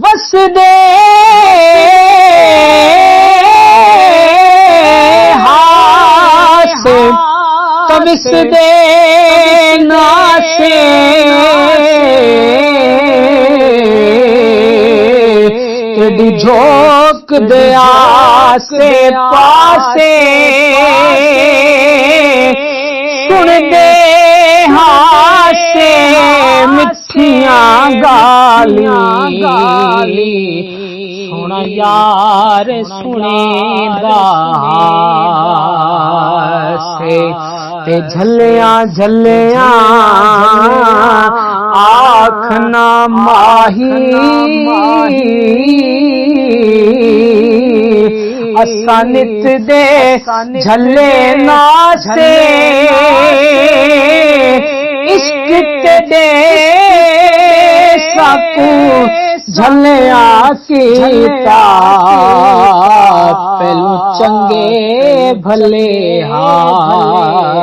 वसदे हासे तविसदे नासे तेरी झोंक दे आसे पासे सुन दे हासे मिठियां गाली सोना यार सुनेंदा से ते झल्लियां आखना माही असा नित दे झल्ले नासे इश्क दे सकू झल्लिया कीता पहलू चंगे भले हासे।